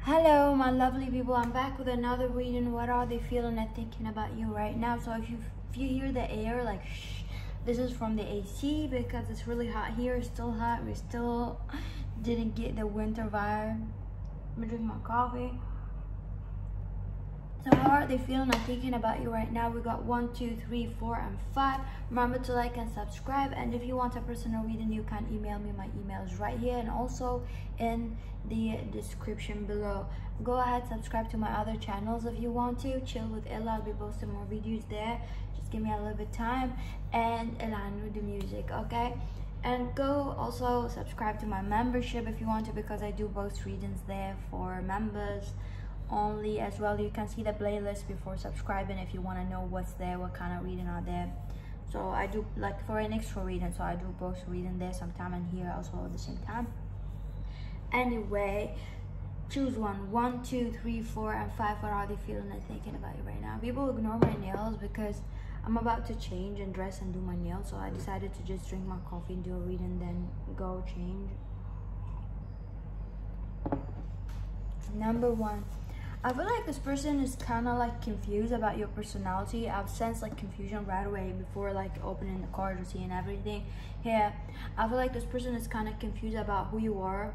Hello my lovely people, I'm back with another reading. What are they feeling and thinking about you right now? So if you hear the air like shh, this is from the AC because it's really hot here. It's still hot. We still didn't get the winter vibe. Let me drink my coffee. So how are they feeling and thinking about you right now? We got 1, 2, 3, 4, and 5. Remember to like and subscribe, and if you want a personal reading you can email me. My email is right here and also in the description below. Go ahead, subscribe to my other channels if you want to. Chill with Ella, I'll be posting more videos there. Just give me a little bit time. And elanooud the music, okay? And go also subscribe to my membership if you want to, because I do post readings there for members only as well. You can see the playlist before subscribing if you want to know what's there, what kind of reading are there. So I do like for an extra reading, so I do both reading there sometime and here also at the same time. Anyway, choose one. 1, 2, 3, 4, and 5. What are they feeling and thinking about you right now? People ignore my nails because I'm about to change and dress and do my nails, so I decided to just drink my coffee and do a reading, then go change. Number 1, I feel like this person is kind of like confused about your personality. I've sensed like confusion right away before like opening the card or seeing everything. Yeah, I feel like this person is kind of confused about who you are.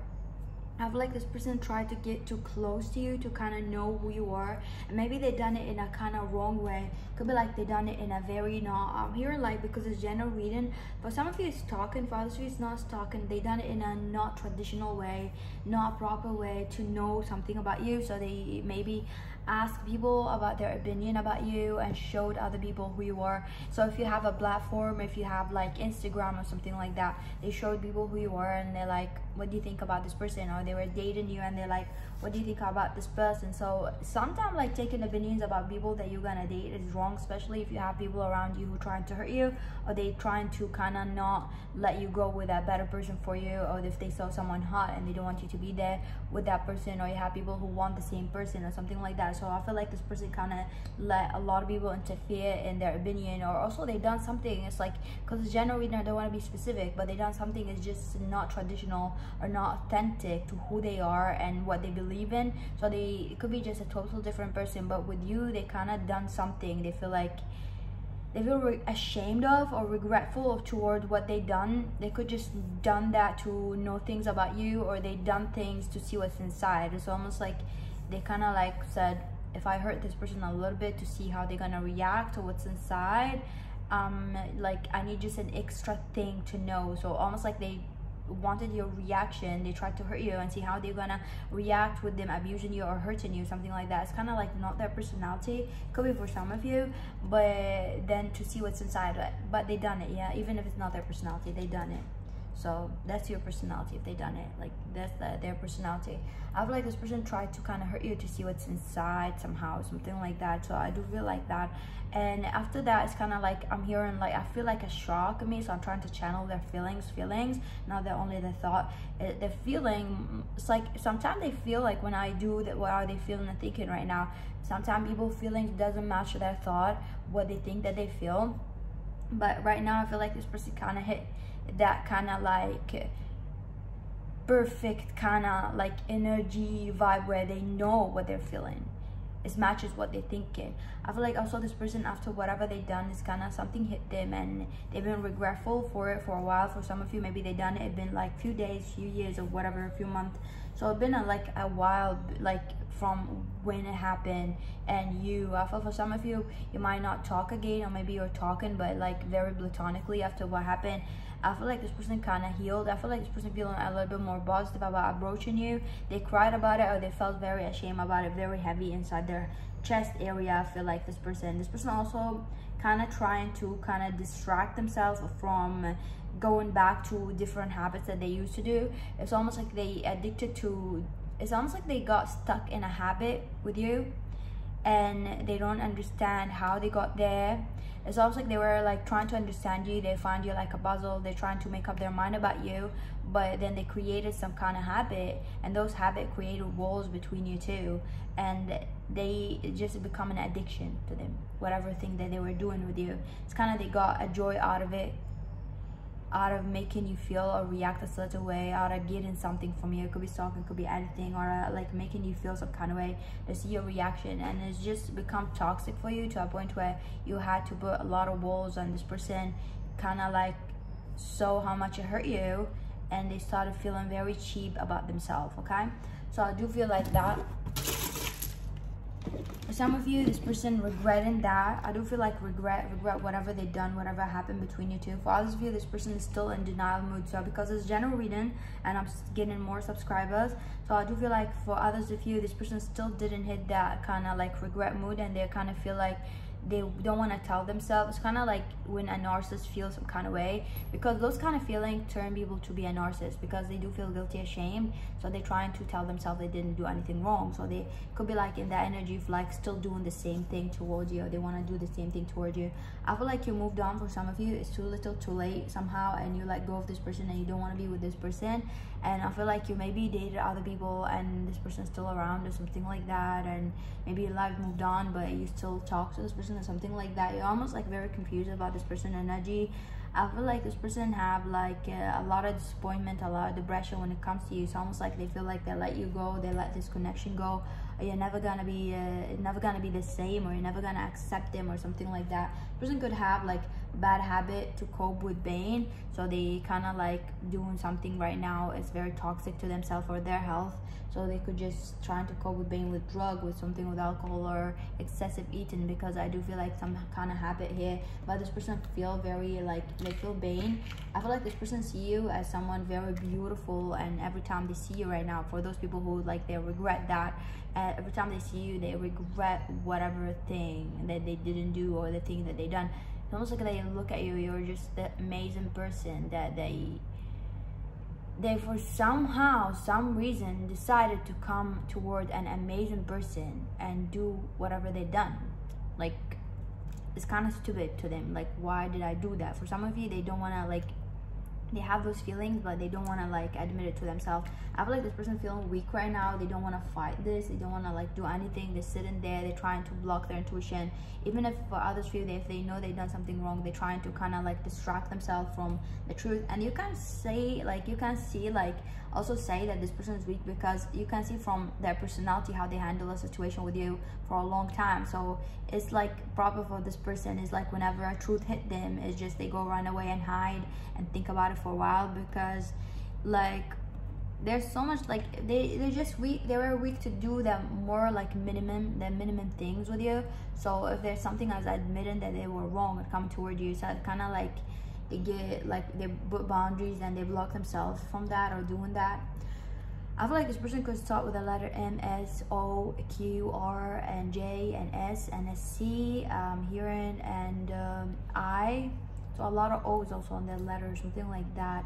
I feel like this person tried to get too close to you to kind of know who you are, and maybe they done it in a kind of wrong way. Could be like they done it in a very not, I'm hearing like, because it's general reading, for some of you it's talking, for others of you it's not talking. They done it in a not traditional way, not proper way to know something about you. So they maybe ask people about their opinion about you and showed other people who you are. So if you have a platform, if you have like Instagram or something like that, they showed people who you are and they're like, what do you think about this person? Or they were dating you and they're like, what do you think about this person? So sometimes like taking opinions about people that you're gonna date is wrong, especially if you have people around you who trying to hurt you, or they trying to kind of not let you go with a better person for you, or if they saw someone hot and they don't want you to be there with that person, or you have people who want the same person or something like that. So I feel like this person kind of let a lot of people interfere in their opinion, or also they done something. It's like, because it's general reading, I don't want to be specific, but they done something is just not traditional or not authentic to who they are and what they believe in. So it could be just a total different person, but with you they kind of done something they feel like they feel ashamed of or regretful toward what they done. They could just done that to know things about you, or they done things to see what's inside. It's almost like they kind of like said, if I hurt this person a little bit to see how they're gonna react to what's inside, like I need just an extra thing to know. So almost like they wanted your reaction. They tried to hurt you and see how they're gonna react with them abusing you or hurting you, something like that. It's kind of like not their personality. Could be for some of you, but then to see what's inside. But they done it, yeah. Even if it's not their personality, they done it. So that's your personality if they done it. Like that's their personality. I feel like this person tried to kind of hurt you to see what's inside somehow, something like that. So I do feel like that. And after that, it's kind of like I'm hearing like, I feel like a shock in me. So I'm trying to channel their feelings, not they're only the thought. The feeling, it's like sometimes they feel like when I do that, what are they feeling and thinking right now? Sometimes people's feelings doesn't match their thought, what they think that they feel. But right now I feel like this person kind of hit that kind of like perfect kind of like energy vibe where they know what they're feeling. It matches what they're thinking. I feel like also this person, after whatever they done, is kind of something hit them and they've been regretful for it for a while. For some of you, maybe they done it been like few days, few years, or whatever, a few months. So it's been like a while, like from when it happened. And I feel for some of you, you might not talk again, or maybe you're talking but like very platonically after what happened. I feel like this person kind of healed. I feel like this person feeling a little bit more positive about approaching you. They cried about it, or they felt very ashamed about it, very heavy inside their chest area. I feel like this person also kind of trying to kind of distract themselves from going back to different habits that they used to do. It's almost like it's almost like they got stuck in a habit with you and they don't understand how they got there. It's almost like they were like trying to understand you. They find you like a puzzle. They're trying to make up their mind about you, but then they created some kind of habit, and those habits created walls between you two, and they just become an addiction to them, whatever thing that they were doing with you. It's kind of they got a joy out of it, out of making you feel or react a certain way, out of getting something from you. It could be stalking, could be anything, or like making you feel some kind of way. They see your reaction, and it's just become toxic for you to a point where you had to put a lot of walls on this person, kind of like saw how much it hurt you, and they started feeling very cheap about themselves. Okay, so I do feel like that. For some of you, this person regretting that. I do feel like regret whatever they done, whatever happened between you two. For others of you, this person is still in denial mood. So because it's general reading and I'm getting more subscribers, so I do feel like for others of you, this person still didn't hit that kind of like regret mood, and they kind of feel like they don't want to tell themselves. It's kind of like when a narcissist feels some kind of way, because those kind of feelings turn people to be a narcissist, because they do feel guilty, ashamed, so they're trying to tell themselves they didn't do anything wrong. So they could be like in that energy of like still doing the same thing towards you, or they want to do the same thing towards you. I feel like you moved on. For some of you, it's too little too late somehow, and you let go of this person and you don't want to be with this person. And I feel like you maybe dated other people and this person's still around or something like that, and maybe your life moved on but you still talk to this person or something like that. You're almost like very confused about this person energy. I feel like this person have like a lot of disappointment, a lot of depression when it comes to you. It's almost like they feel like they let you go, they let this connection go, or you're never gonna be the same, or you're never gonna accept them or something like that. This person could have like bad habit to cope with pain, so they kind of like doing something right now is very toxic to themselves or their health, so they could just trying to cope with pain with drug, with something, with alcohol, or excessive eating, because I do feel like some kind of habit here. But this person feel very like they feel pain. I feel like this person see you as someone very beautiful, and every time they see you right now, for those people who like they regret that, every time they see you they regret whatever thing that they didn't do or the thing that they done. It's almost like they look at you, you're just the amazing person that they for somehow, some reason decided to come toward an amazing person and do whatever they done. Like, it's kind of stupid to them. Like, why did I do that? For some of you, they don't want to like, they have those feelings but they don't want to like admit it to themselves. I feel like this person feeling weak right now. They don't want to fight this, they don't want to like do anything. They're sitting there, they're trying to block their intuition. Even if for others feel if they know they've done something wrong, they're trying to kind of like distract themselves from the truth. And you can say like, you can see like also say that this person is weak, because you can see from their personality how they handle a situation with you for a long time. So it's like proper for this person is like whenever a truth hit them, it's just they go run away and hide and think about it for a while, because like there's so much like they're just weak. They were weak to do the more like minimum things with you. So if there's something as admitting that they were wrong and come toward you, so it's kind of like they get like they put boundaries and they block themselves from that or doing that. I feel like this person could start with the letter M, S, O, Q, R, and J, and S, and a C, hearing, and I. So a lot of O's also on their letter, something like that.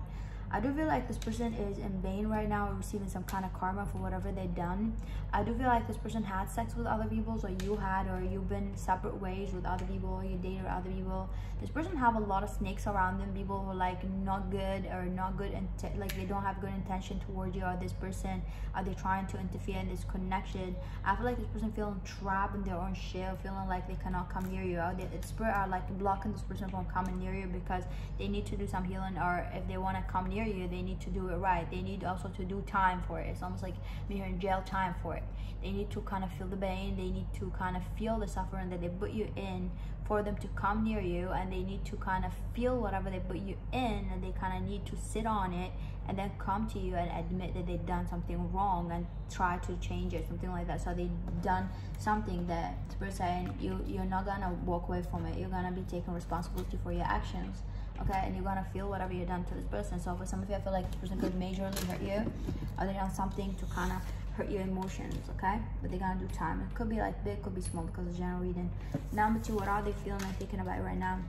I do feel like this person is in pain right now, receiving some kind of karma for whatever they've done. I do feel like this person had sex with other people, so you had, or you've been separate ways with other people, or you dated other people. This person have a lot of snakes around them, people who are like not good, or not good, like they don't have good intention towards you, or this person, are they trying to interfere in this connection. I feel like this person feeling trapped in their own shell, feeling like they cannot come near you, or the spirit are like blocking this person from coming near you because they need to do some healing, or if they want to come near you, they need to do it right. They need also to do time for it. It's almost like when you're in jail, time for it. They need to kind of feel the pain, they need to kind of feel the suffering that they put you in for them to come near you, and they need to kind of feel whatever they put you in, and they kind of need to sit on it and then come to you and admit that they've done something wrong and try to change it, something like that. So they've done something that we're saying you're not gonna walk away from it, you're gonna be taking responsibility for your actions. Okay, and you're gonna feel whatever you've done to this person. So for some of you, I feel like this person could majorly hurt you, or they done something to kind of hurt your emotions, okay? But they're gonna do time. It could be like big, could be small, because it's general reading. Number two, what are they feeling and thinking about right now?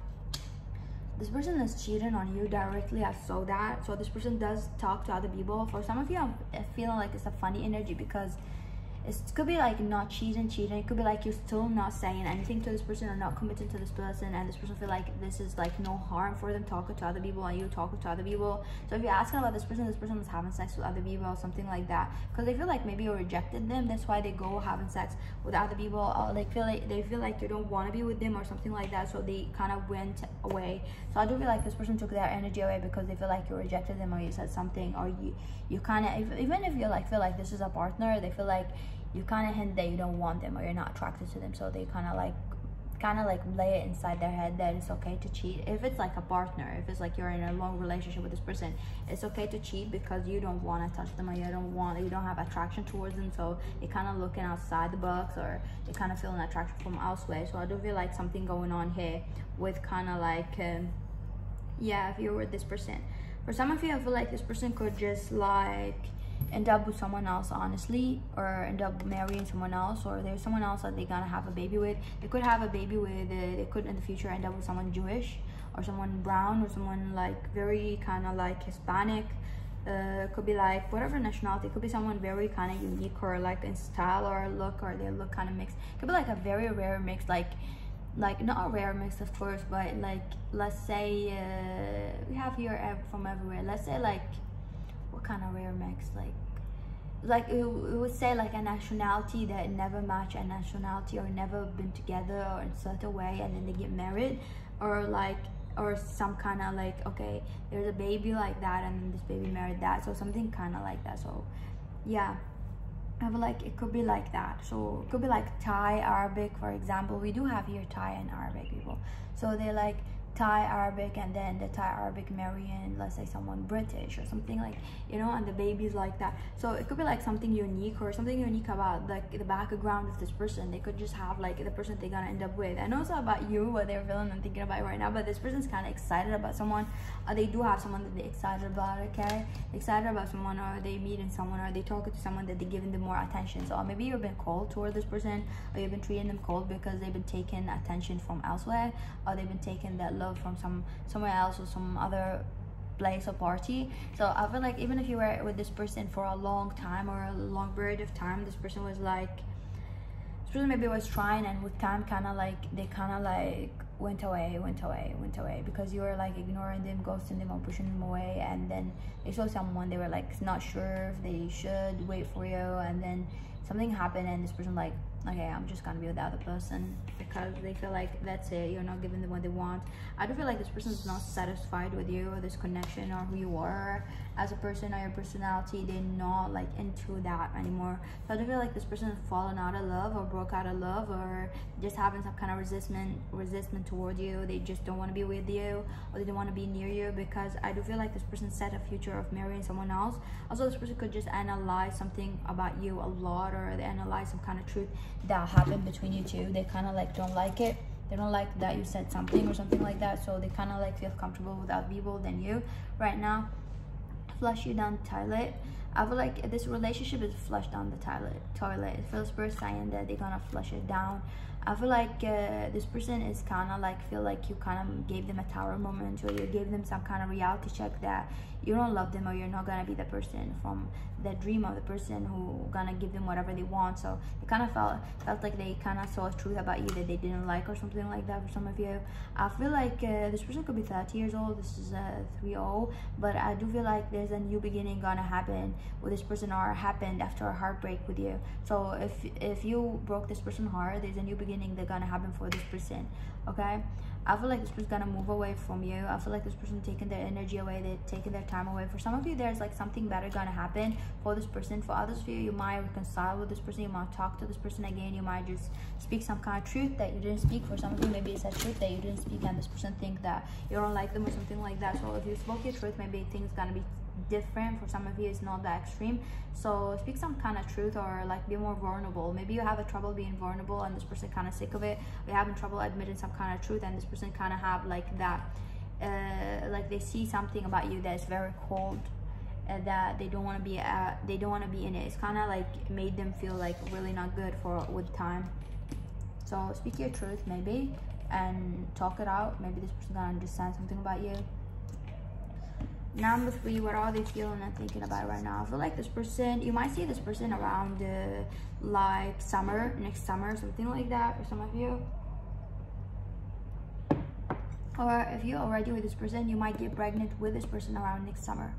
This person is cheating on you directly. I saw that. So this person does talk to other people. For some of you, I'm feeling like it's a funny energy, because it could be like not cheating. It could be like you're still not saying anything to this person or not committing to this person, and this person feel like this is like no harm for them talking to other people and you talking to other people. So if you're asking about this person is having sex with other people or something like that, because they feel like maybe you rejected them, that's why they go having sex with other people, or they feel like you don't want to be with them or something like that, so they kind of went away. So I do feel like this person took their energy away because they feel like you rejected them or you said something, or you kind of, even if you like feel like this is a partner, they feel like you kind of hint that you don't want them or you're not attracted to them, so they kind of like lay it inside their head that it's okay to cheat. If it's like a partner, if it's like you're in a long relationship with this person, it's okay to cheat because you don't want to touch them or you don't have attraction towards them, so you're kind of looking outside the box or you're kind of feeling attraction from elsewhere. So I do feel like something going on here with kind of like yeah, if you're with this person. For some of you, I feel like this person could just like end up with someone else, honestly, or end up marrying someone else, or there's someone else that they're gonna have a baby with. They could have a baby with, they could in the future end up with someone Jewish or someone brown or someone like very kind of like Hispanic. Could be like whatever nationality. Could be someone very kind of unique or like in style or look, or they look kind of mixed. Could be like a very rare mix, like not a rare mix of course, but like let's say we have here from everywhere. Let's say like what kind of rare mix, like it would say like a nationality that never match a nationality or never been together or in such a way, and then they get married, or some kind of like, okay, there's a baby like that and then this baby married that, so something kind of like that. So yeah, I feel like it could be like that. So it could be like Thai, Arabic, for example. We do have here Thai and Arabic people, so they're like Thai, Arabic, and then the Thai, Arabic marrying, let's say, someone British or something, like, you know, and the baby's like that. So it could be like something unique, or something unique about like the background of this person. They could just have like the person they're gonna end up with. I know it's not about you, what they're feeling and thinking about right now, but this person's kind of excited about someone. They do have someone that they're excited about, okay? Excited about someone, or they meeting someone, or they talking to someone that they're giving them more attention. So maybe you've been cold toward this person, or you've been treating them cold because they've been taking attention from elsewhere, or they've been taking that love from somewhere else or some other place or party. So I feel like even if you were with this person for a long time or a long period of time, this person was like, this person maybe was trying, and with time kind of like they kind of like went away because you were like ignoring them, ghosting them, or pushing them away. And then they saw someone, they were like not sure if they should wait for you, and then something happened and this person like, okay, I'm just gonna be with the other person, because they feel like that's it, you're not giving them what they want. I do feel like this person is not satisfied with you or this connection or who you are as a person or your personality. They're not like into that anymore. So I do feel like this person has fallen out of love or broke out of love, or just having some kind of resistment toward you. They just don't want to be with you, or they don't want to be near you, because I do feel like this person set a future of marrying someone else. Also, this person could just analyze something about you a lot, or they analyze some kind of truth that happened between you two. They kind of like don't like it. They don't like that you said something or something like that, so they kind of like feel comfortable with other people than you right now. Flush you down the toilet. I feel like this relationship is flushed down the toilet. It feels first saying that they're gonna flush it down. I feel like this person is kind of like, feel like you kind of gave them a tower moment, or you gave them some kind of reality check that you don't love them, or you're not gonna be the person from the dream of the person who gonna give them whatever they want. So they kind of felt like they kind of saw a truth about you that they didn't like, or something like that for some of you. I feel like this person could be 30 years old. This is a 3-0, but I do feel like there's a new beginning gonna happen with this person, or happened after a heartbreak with you. So if you broke this person's heart, there's a new beginning that's gonna happen for this person, okay? I feel like this person's gonna move away from you. I feel like this person taking their energy away, they're taking their time away. For some of you, there's like something better gonna happen for this person. For others of you, you might reconcile with this person, you might talk to this person again, you might just speak some kind of truth that you didn't speak. For some of you, maybe it's a truth that you didn't speak, and this person think that you don't like them or something like that. So if you spoke your truth, maybe things gonna be different. For some of you, it's not that extreme. So speak some kind of truth, or like be more vulnerable. Maybe you have a trouble being vulnerable, and this person kind of sick of it. You're having trouble admitting some kind of truth, and this person kind of have like that, like they see something about you that is very cold, that they don't want to be in it. It's kind of like made them feel like really not good with time. So speak your truth maybe, and talk it out. Maybe this person gonna understand something about you. Number 3, what are they feeling and thinking about right now? I feel like this person, you might see this person around like summer, next summer, something like that for some of you. Or if you're already with this person, you might get pregnant with this person around next summer.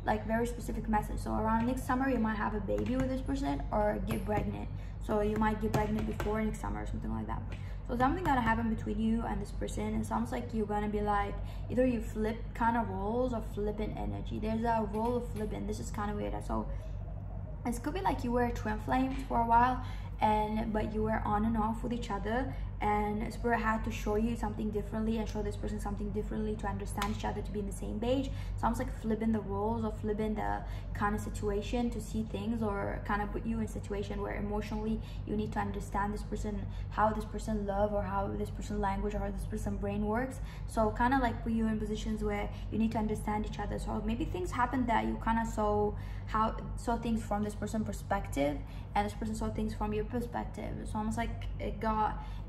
Like very specific message. So around next summer, you might have a baby with this person or get pregnant. So you might get pregnant before next summer or something like that. So something gonna happen between you and this person. It sounds like you're gonna be like, either you flip kind of roles or flipping energy. There's a role of flipping. This is kind of weird. So it could be like you were twin flames for a while, but you were on and off with each other, and spirit had to show you something differently and show this person something differently to understand each other, to be in the same page. Sounds like flipping the roles or flipping the kind of situation to see things, or kind of put you in a situation where emotionally you need to understand this person, how this person love, or how this person language, or how this person brain works. So kind of like put you in positions where you need to understand each other. So maybe things happen that you kind of saw things from this person's perspective, and this person saw things from your perspective. It's almost like it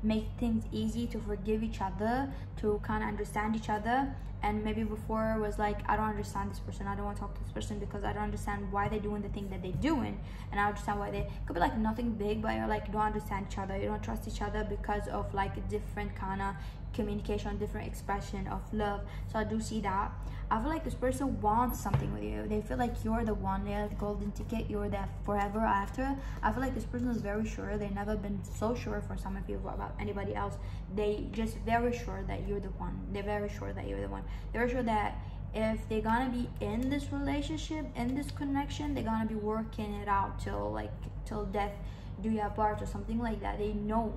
make things easy to forgive each other, to kind of understand each other. And maybe before it was like, I don't understand this person, I don't want to talk to this person because I don't understand why they're doing the thing that they're doing, and I understand why they could be like nothing big, but you're like, you don't understand each other, you don't trust each other because of like a different kind of communication, different expression of love. So I do see that. I feel like this person wants something with you. They feel like you're the one, they're the golden ticket, you're the forever after. I feel like this person is very sure. They've never been so sure for some of you about anybody else. They just very sure that you're the one. They're very sure that you're the one. They're sure that if they're gonna be in this relationship, in this connection, they're gonna be working it out till death do you apart or something like that. They know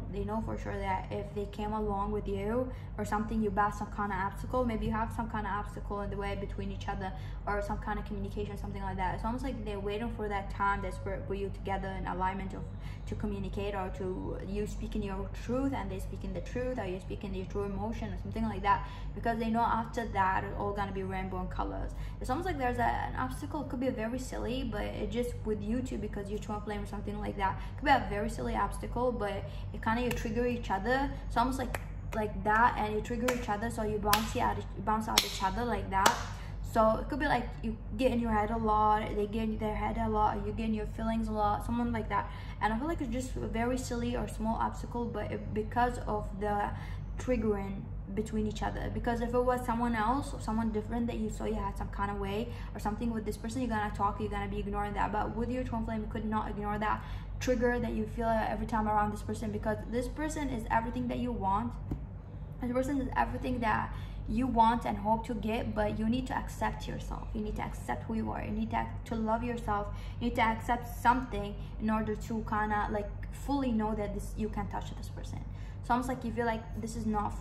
for sure that if they came along with you or something, you pass some kind of obstacle, maybe you have some kind of obstacle in the way between each other, or some kind of communication, something like that. It's almost like they're waiting for that time that's for you together in alignment to communicate, or to you speaking your truth and they speaking the truth, or you speaking your true emotion or something like that, because they know after that it's all gonna be rainbow and colors. It's almost like there's an obstacle. It could be very silly, but it just with you two, because you're twin flame or something like that, it could be a very silly obstacle, but it kind of, you trigger each other. So almost like that, and you trigger each other, so you bounce out each other like that. So it could be like you get in your head a lot, they get in their head a lot, or you get in your feelings a lot, someone like that. And I feel like it's just a very silly or small obstacle, but because of the triggering between each other. Because if it was someone else or someone different that you saw you had some kind of way or something with this person, you're gonna talk, you're gonna be ignoring that. But with your twin flame, you could not ignore that trigger that you feel every time around this person, because this person is everything that you want. This person is everything that you want and hope to get, but you need to accept yourself. You need to accept who you are. You need to love yourself. You need to accept something in order to kind of like fully know that you can touch this person. So almost like you feel like this is not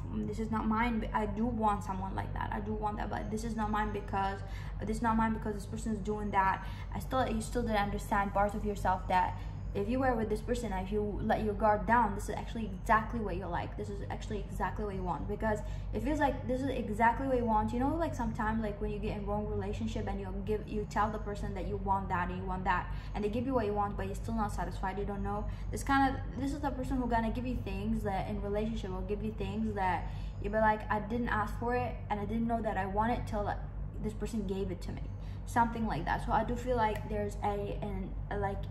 mine, but I do want someone like that. I do want that, but this is not mine because this person is doing that. You still didn't understand parts of yourself that if you were with this person, if you let your guard down, this is actually exactly what you like. This is actually exactly what you want, because it feels like this is exactly what you want. You know, like sometimes like when you get in wrong relationship and you tell the person that you want that and you want that, and they give you what you want, but you're still not satisfied. You don't know. This is the person who's gonna give you things that in relationship will give you things that you'll be like, I didn't ask for it and I didn't know that I want it till this person gave it to me. Something like that. So I do feel like there's an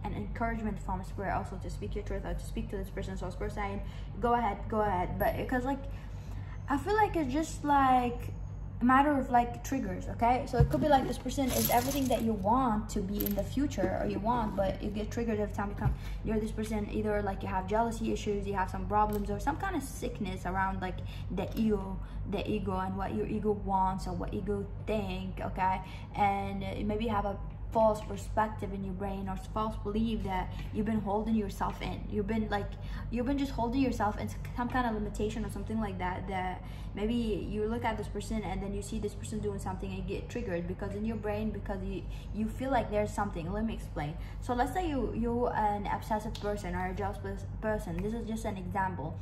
encouragement from spirit also to speak your truth or to speak to this person. So spirit saying, go ahead, but because like I feel like it's just like a matter of like triggers. Okay, so it could be like this person is everything that you want to be in the future, or you want, but you get triggered every time you come near this person. Either like you have jealousy issues, you have some problems, or some kind of sickness around like the ego and what your ego wants or what ego think. Okay, and maybe you have a false perspective in your brain or false belief that you've been holding yourself in. You've been just holding yourself in some kind of limitation or something like that, that maybe you look at this person and then you see this person doing something and you get triggered because in your brain, because you feel like there's something. Let me explain. So let's say you're an obsessive person or a jealous person. This is just an example.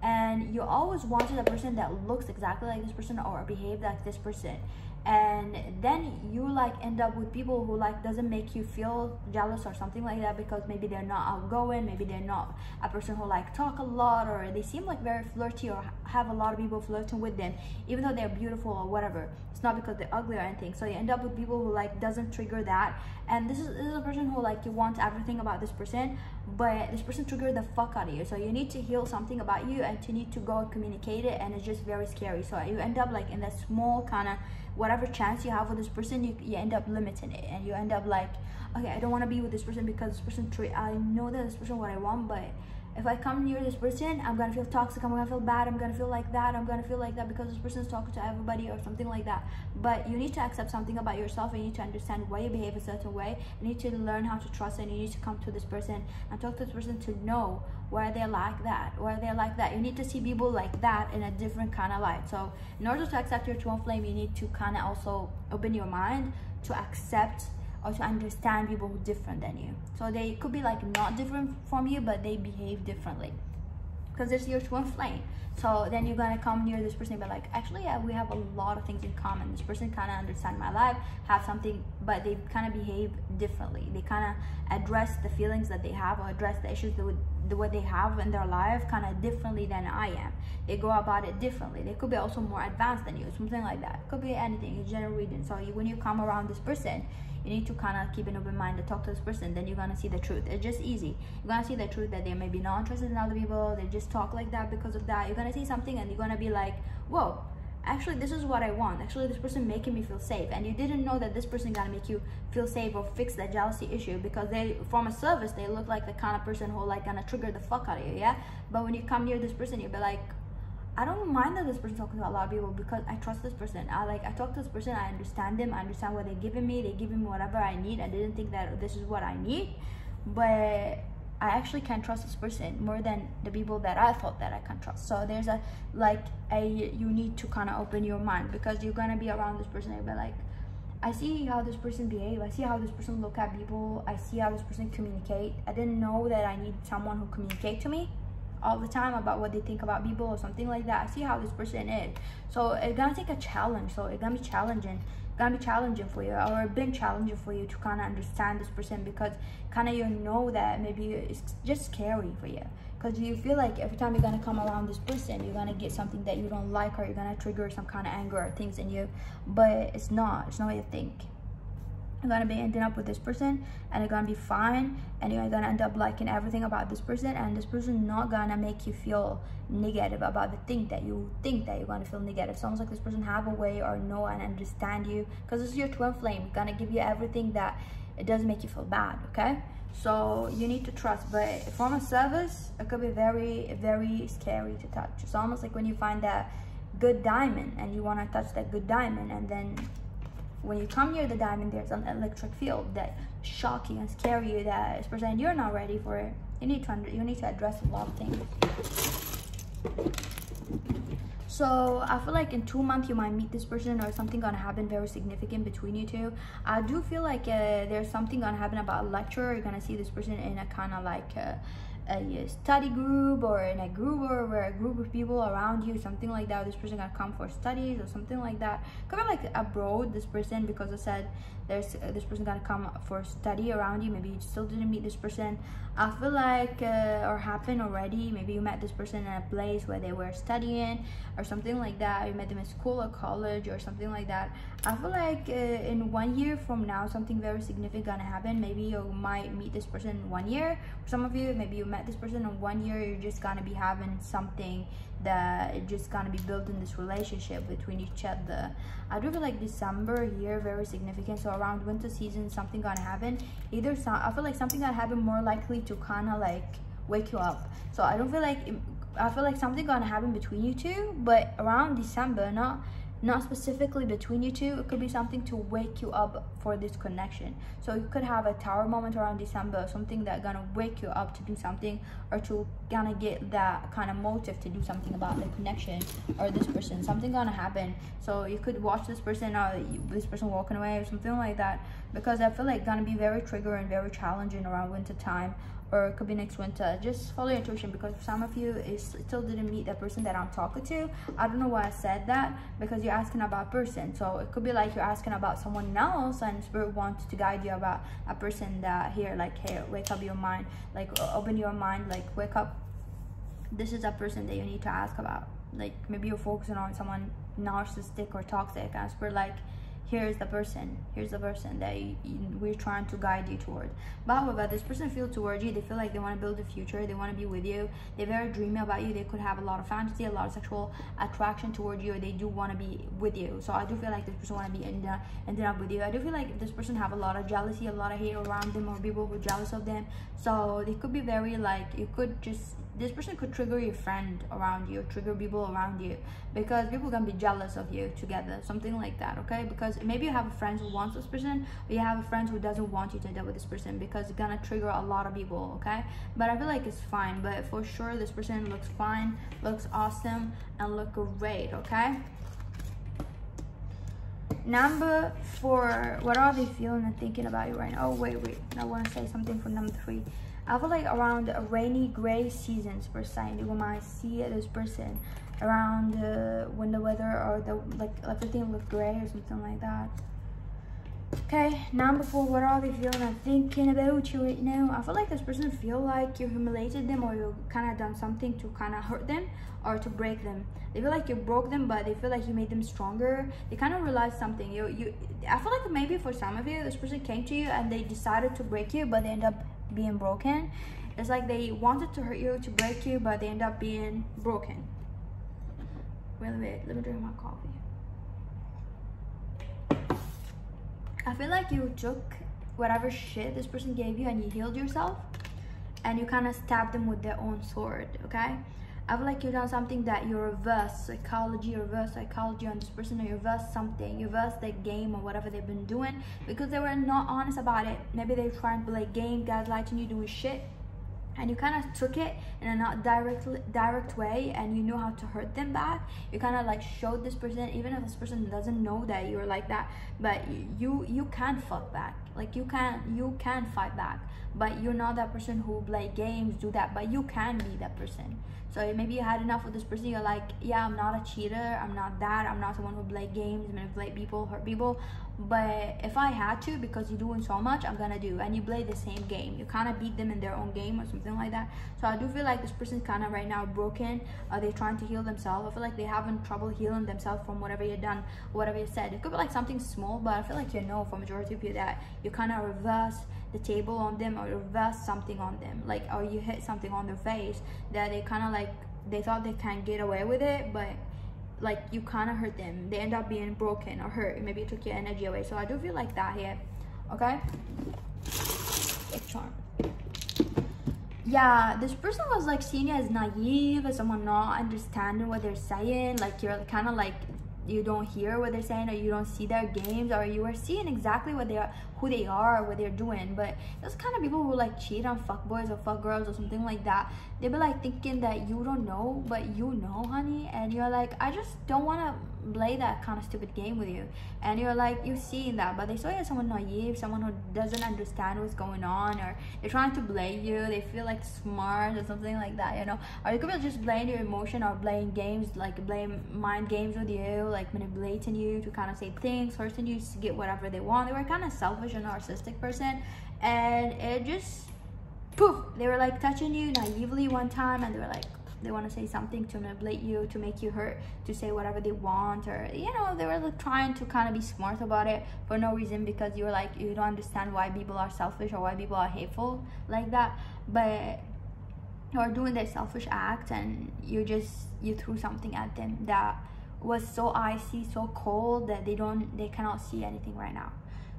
and you always wanted a person that looks exactly like this person or behave like this person, and then you like end up with people who like doesn't make you feel jealous or something like that, because maybe they're not outgoing, maybe they're not a person who like talk a lot, or they seem like very flirty or have a lot of people flirting with them even though they're beautiful or whatever. It's not because they're ugly or anything. So you end up with people who like doesn't trigger that, and this is a person who like you want everything about this person, but this person triggered the fuck out of you. So you need to heal something about you, and you need to go and communicate it, and it's just very scary. So you end up like in that small kind of whatever chance you have with this person, you end up limiting it, and you end up like, okay, I don't want to be with this person because this person I know that this person what I want, but if I come near this person, I'm gonna feel toxic, I'm gonna feel bad, I'm gonna feel like that, I'm gonna feel like that because this person is talking to everybody or something like that. But you need to accept something about yourself, and you need to understand why you behave a certain way. You need to learn how to trust, and you need to come to this person and talk to this person to know why they're like that, why they're like that. You need to see people like that in a different kind of light. So in order to accept your twin flame, you need to kind of also open your mind to accept or to understand people who are different than you. So they could be like not different from you, but they behave differently because it's your twin flame. So then you're gonna come near this person and be like, actually, yeah, we have a lot of things in common. This person kind of understand my life, have something, but they kind of behave differently. They kind of address the feelings that they have, or address the issues what they have in their life kind of differently than I am. They go about it differently. They could be also more advanced than you, something like that. It could be anything, it's general reading. So when you come around this person, you need to kind of keep an open mind to talk to this person. Then you're gonna see the truth. It's just easy. You're gonna see the truth that they may be not interested in other people. They just talk like that because of that. You're gonna see something and you're gonna be like, whoa, actually this is what I want. Actually this person making me feel safe. And you didn't know that this person gonna make you feel safe or fix that jealousy issue, because they, from a service, they look like the kind of person who like gonna trigger the fuck out of you, yeah? But when you come near this person, you'll be like, I don't mind that this person talking to a lot of people because I trust this person. I talk to this person, I understand them, I understand what they're giving me. They give me whatever I need. I didn't think that this is what I need, but I actually can trust this person more than the people that I thought that I can trust. So there's you need to kind of open your mind, because you're gonna be around this person and you'll be like, I see how this person behave, I see how this person look at people, I see how this person communicate. I didn't know that I need someone who communicate to me all the time about what they think about people or something like that. I see how this person is. So it's gonna take a challenge. So it's gonna be challenging. It's gonna be challenging for you, or been challenging for you to kind of understand this person, because kind of you know that maybe it's just scary for you, because you feel like every time you're gonna come around this person, you're gonna get something that you don't like, or you're gonna trigger some kind of anger or things in you. But it's not what you think. You're gonna be ending up with this person, and you're gonna be fine, and you're gonna end up liking everything about this person, and this person not gonna make you feel negative about the thing that you think that you're gonna feel negative. It's almost like this person have a way or know and understand you, because it's your twin flame. Gonna give you everything that it doesn't make you feel bad, okay? So you need to trust. But from a service, it could be very, very scary to touch. It's almost like when you find that good diamond and you want to touch that good diamond, and then when you come near the diamond, there's an electric field that shock you and scare you, that especially you're not ready for it. You need to address a lot of things. So I feel like in 2 months you might meet this person, or something gonna happen very significant between you two. I do feel like there's something gonna happen about a lecture. You're gonna see this person in a kind of like a study group, or in a group, or where a group of people around you, something like that. This person gonna come for studies or something like that. Could be like abroad, this person, because I said there's this person gonna come for study around you. Maybe you still didn't meet this person. I feel like or happened already. Maybe you met this person in a place where they were studying or something like that. You met them in school or college or something like that. I feel like in 1 year from now, something very significant gonna happen. Maybe you might meet this person in 1 year. For some of you, maybe you met this person in 1 year. You're just gonna be having something that is just gonna be building this relationship between each other. I do feel like December here very significant. So around winter season, something gonna happen. I feel like something gonna happen more likely to kind of like wake you up. So I feel like something gonna happen between you two, but around December, not specifically between you two. It could be something to wake you up for this connection. So you could have a tower moment around December, something that gonna wake you up to do something, or to gonna get that kind of motive to do something about the connection or this person. Something gonna happen. So you could watch this person, or this person walking away or something like that, because I feel like gonna be very triggering, very challenging around winter time, or it could be next winter. Just follow your intuition, because for some of you, it still didn't meet that person that I'm talking to. I don't know why I said that, because you're asking about a person. So it could be like you're asking about someone else, and Spirit wants to guide you about a person that here, like, hey, wake up your mind, like open your mind, like wake up. This is a person that you need to ask about. Like maybe you're focusing on someone narcissistic or toxic, and Spirit like, here's the person that we're trying to guide you toward. But however, this person feels towards you, they feel like they want to build a future, they want to be with you, they're very dreamy about you, they could have a lot of fantasy, a lot of sexual attraction towards you, or they do want to be with you. So I do feel like this person want to be ending up with you. I do feel like this person have a lot of jealousy, a lot of hate around them, or people who are jealous of them. So they could be very like, you could just, this person could trigger your friend around you, trigger people around you, because people can be jealous of you together, something like that, okay? Because maybe you have a friend who wants this person, or you have a friend who doesn't want you to end up with this person, because it's gonna trigger a lot of people, okay? But I feel like it's fine, but for sure this person looks fine, looks awesome, and look great, okay? Number 4, what are they feeling and thinking about you right now? Oh, wait, I want to say something for number 3. I feel like around a rainy, gray seasons per sign, you might see this person around when the weather or the like everything look gray or something like that. Okay, number 4, what are they feeling and thinking about you right now? I feel like this person feel like you humiliated them, or you kind of done something to kind of hurt them or to break them. They feel like you broke them, but they feel like you made them stronger. They kind of realized something. I feel like maybe for some of you, this person came to you and they decided to break you, but they end up being broken. It's like they wanted to hurt you, to break you, but they end up being broken. Wait, let me drink my coffee. I feel like you took whatever shit this person gave you and you healed yourself, and you kind of stabbed them with their own sword, okay? I feel like you've done something that you reverse psychology on this person, or you reverse something, you reverse the game or whatever they've been doing, because they were not honest about it. Maybe they're trying to play game, gaslighting you, doing shit, and you kind of took it in a not direct way, and you know how to hurt them back. You kind of like showed this person, even if this person doesn't know that you're like that, but you can fuck back. Like you can fight back, but you're not that person who play games, do that, but you can be that person. So maybe you had enough with this person, you're like, yeah, I'm not a cheater, I'm not that, I'm not someone who play games, manipulate people, hurt people, but if I had to, because you're doing so much, I'm gonna do. And you play the same game, you kind of beat them in their own game or something like that. So I do feel like this person's kind of right now broken. They're trying to heal themselves. I feel like they're having trouble healing themselves from whatever you've done, whatever you said. It could be like something small, but I feel like, you know, for majority of you, that you kind of reverse the table on them, or reverse something on them, like, or you hit something on their face that they kind of like, they thought they can't get away with it, but like you kind of hurt them, they end up being broken or hurt. Maybe you took your energy away. So I do feel like that here, okay? Charm. Yeah, this person was like seen as naive, as someone not understanding what they're saying, like you're kind of like, you don't hear what they're saying, or you don't see their games, or you are seeing exactly what they are, who they are, what they're doing. But those kind of people who like cheat on fuckboys or fuck girls or something like that, they be like thinking that you don't know, but you know, honey, and you're like, I just don't want to play that kind of stupid game with you. And you're like, you're seeing that, but they saw you as someone naive, someone who doesn't understand what's going on, or they're trying to blame you, they feel like smart or something like that, you know. Or you could be just playing your emotion, or playing games, like playing mind games with you, like manipulating you to kind of say things, hurting you to get whatever they want. They were kind of selfish and narcissistic person, and it just poof, they were like touching you naively one time, and they were like, they want to say something to manipulate you, to make you hurt, to say whatever they want, or you know, they were like trying to kind of be smart about it for no reason, because you're like, you don't understand why people are selfish or why people are hateful like that, but or doing their selfish act, and you threw something at them that was so icy, so cold, that they cannot see anything right now.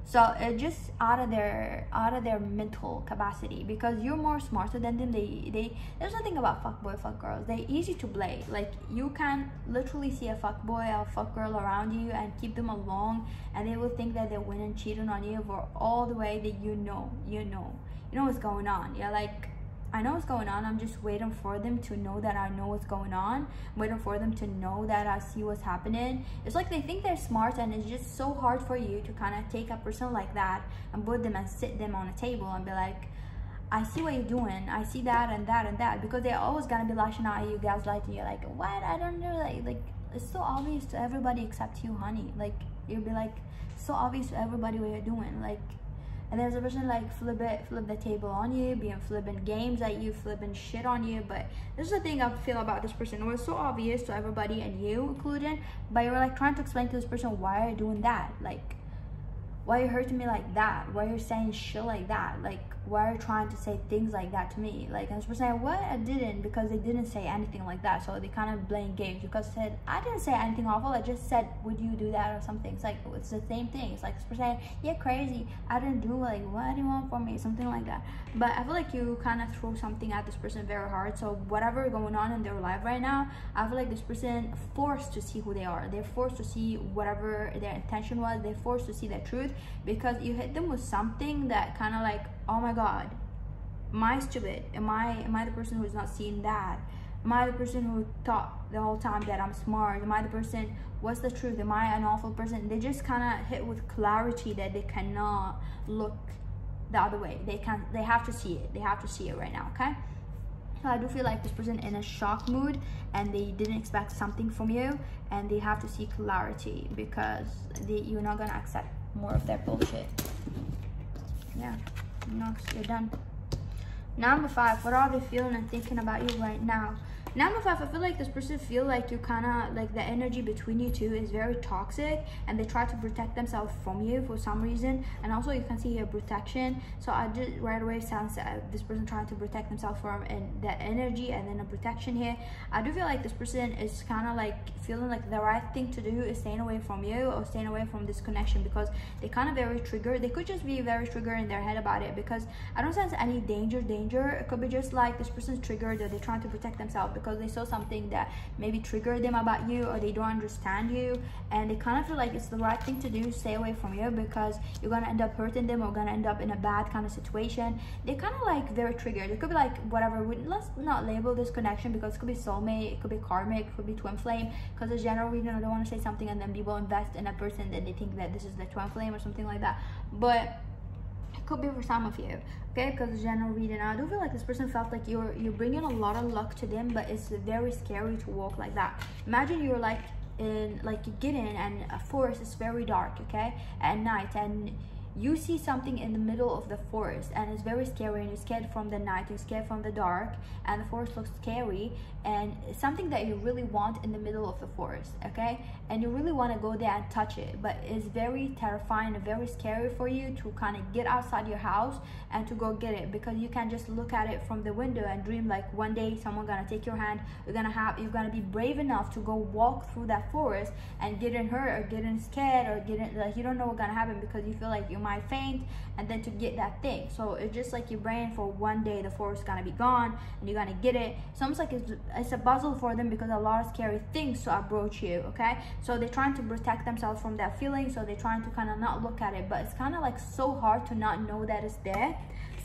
So it's just out of their mental capacity, because you're more smarter than them. There's nothing about fuckboy, fuck girls. They're easy to play. Like you can literally see a fuckboy or fuck girl around you and keep them along, and they will think that they're winning, cheating on you for all the way that you know what's going on. You're like, I know what's going on, I'm just waiting for them to know that I know what's going on. I'm waiting for them to know that I see what's happening. It's like they think they're smart, and it's just so hard for you to kind of take a person like that and put them and sit them on a table and be like, I see what you're doing, I see that and that and that, because they're always gonna be lashing out at you, gaslighting you, like, what, I don't know, like it's so obvious to everybody except you, honey. Like, you'll be like, so obvious to everybody what you're doing, like. And there's a person like flip the table on you, being flipping games at you, flipping shit on you. But this is the thing I feel about this person. It was so obvious to everybody, and you included, but you're like trying to explain to this person, why are you doing that? Like, why are you hurting me like that? Why are you saying shit like that? Like, why are you trying to say things like that to me? Like, and this person said, what? I didn't, because they didn't say anything like that. So they kind of blame games, because said, I didn't say anything awful, I just said, would you do that or something? It's like, it's the same thing. It's like this person saying, yeah, crazy, I didn't do, like, what do you want from me? Something like that. But I feel like you kind of throw something at this person very hard. So whatever going on in their life right now, I feel like this person forced to see who they are. They're forced to see whatever their intention was. They're forced to see the truth, because you hit them with something that kind of like, oh my god, am I stupid? Am I the person who's not seeing that? Am I the person who thought the whole time that I'm smart? Am I the person, what's the truth? Am I an awful person? They just kind of hit with clarity that they cannot look the other way. They have to see it. They have to see it right now, okay? So I do feel like this person in a shock mood, and they didn't expect something from you, and they have to see clarity, because you're not gonna accept more of their bullshit. Yeah, no, you're done. Number 5, what are they feeling and thinking about you right now? Number 5, I feel like this person feel like you kind of like the energy between you two is very toxic, and they try to protect themselves from you for some reason. And also you can see here protection, so I just right away sounds this person trying to protect themselves from that energy, and then a protection here. I do feel like this person is kind of like feeling like the right thing to do is staying away from you, or staying away from this connection, because they kind of very triggered. They could just be very triggered in their head about it, because I don't sense any danger. It could be just like this person's triggered, or they're trying to protect themselves because they saw something that maybe triggered them about you, or they don't understand you, and they kind of feel like it's the right thing to do, stay away from you, because you're gonna end up hurting them, or gonna end up in a bad kind of situation. They're kind of like very triggered. It could be like whatever, let's not label this connection, because it could be soulmate, it could be karmic, it could be twin flame, because as general reading, I don't want to say something and then people invest in a person that they think that this is the twin flame or something like that, but it could be for some of you, okay? Because the general reading, I do feel like this person felt like you're bringing a lot of luck to them, but it's very scary to walk like that. Imagine you're like in, like you get in, and a forest is very dark, okay, at night, and you see something in the middle of the forest, and it's very scary, and you're scared from the night, you're scared from the dark, and the forest looks scary, and it's something that you really want in the middle of the forest, okay, and you really want to go there and touch it, but it's very terrifying and very scary for you to kind of get outside your house and to go get it, because you can just look at it from the window and dream like one day someone gonna take your hand, you're gonna be brave enough to go walk through that forest and getting hurt, or getting scared, or getting like you don't know what's gonna happen, because you feel like you might faint, and then to get that thing. So it's just like your brain, for one day the forest is gonna be gone and you're gonna get it. So almost like it's a puzzle for them, because a lot of scary things to approach you, okay? So they're trying to protect themselves from that feeling, so they're trying to kind of not look at it, but it's kind of like so hard to not know that it's there,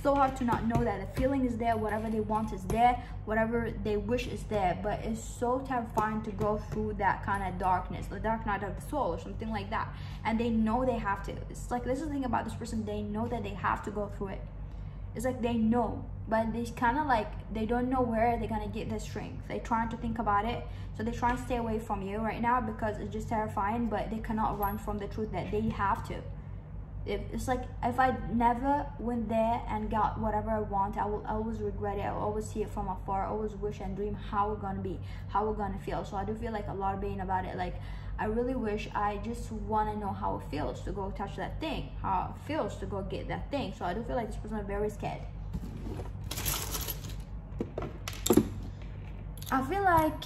so hard to not know that the feeling is there, whatever they want is there, whatever they wish is there, but it's so terrifying to go through that kind of darkness, the dark night of the soul or something like that, and they know they have to. It's like, this is the thing about this person, they know that they have to go through it. It's like they know, but they kind of like, they don't know where they're gonna get the strength. They're trying to think about it, so they're trying to stay away from you right now, because it's just terrifying, but they cannot run from the truth that they have to. It's like, if I never went there and got whatever I want, I will always regret it. I will always see it from afar, always wish and dream how we're gonna be, how we're gonna feel. So I do feel like a lot of pain about it. Like, I really wish, I just want to know how it feels to go touch that thing, how it feels to go get that thing. So I do feel like this person is very scared. I feel like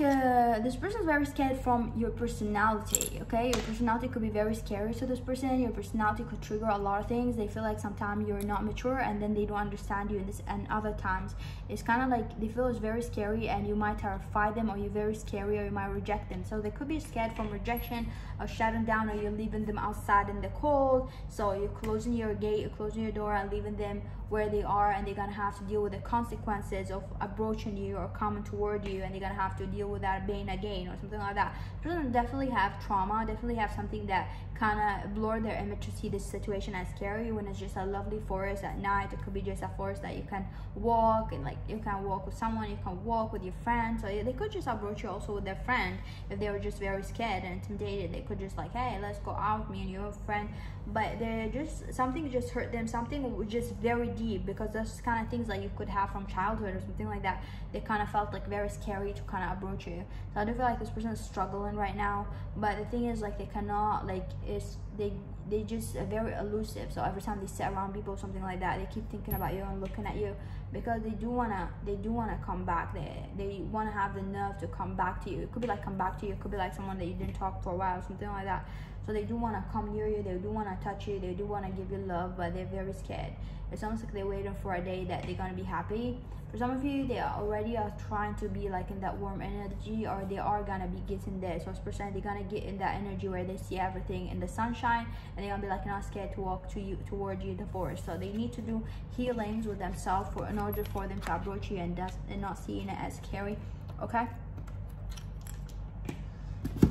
this person is very scared from your personality, okay? Your personality could be very scary to this person. Your personality could trigger a lot of things. They feel like sometimes you're not mature, and then they don't understand you in this, and other times it's kind of like they feel it's very scary, and you might terrify them, or you're very scary, or you might reject them. So they could be scared from rejection, or shutting down, or you're leaving them outside in the cold. So you're closing your gate, you're closing your door, and leaving them where they are, and they're gonna have to deal with the consequences of approaching you or coming toward you, and they're gonna have to deal with that pain again or something like that. This person definitely have trauma, definitely have something that kind of blur their image to see this situation as scary when it's just a lovely forest at night. It could be just a forest that you can walk, and like you can walk with someone, you can walk with your friends. So they could just approach you also with their friend if they were just very scared and intimidated. They could just like, hey, let's go out, me and your friend. But they're just, something just hurt them, something just very deep, because those kind of things like you could have from childhood or something like that. They kind of felt like very scary to kind of approach you. So I do feel like this person is struggling right now, but the thing is like they cannot, like, they just are very elusive. So every time they sit around people or something like that, they keep thinking about you and looking at you, because they do wanna come back. They wanna have the nerve to come back to you. It could be like come back to you, it could be like someone that you didn't talk for a while, something like that. So they do wanna come near you, they do wanna touch you, they do wanna give you love, but they're very scared. It's almost like they're waiting for a day that they're gonna be happy. For some of you, they already are trying to be like in that warm energy, or they are gonna be getting there. So this person, they're gonna get in that energy where they see everything in the sunshine, and they're gonna be like not scared to walk towards you, the forest. So they need to do healings with themselves in order for them to approach you and not seeing it as scary. Okay,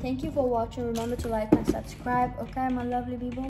thank you for watching. Remember to like and subscribe. Okay, my lovely people.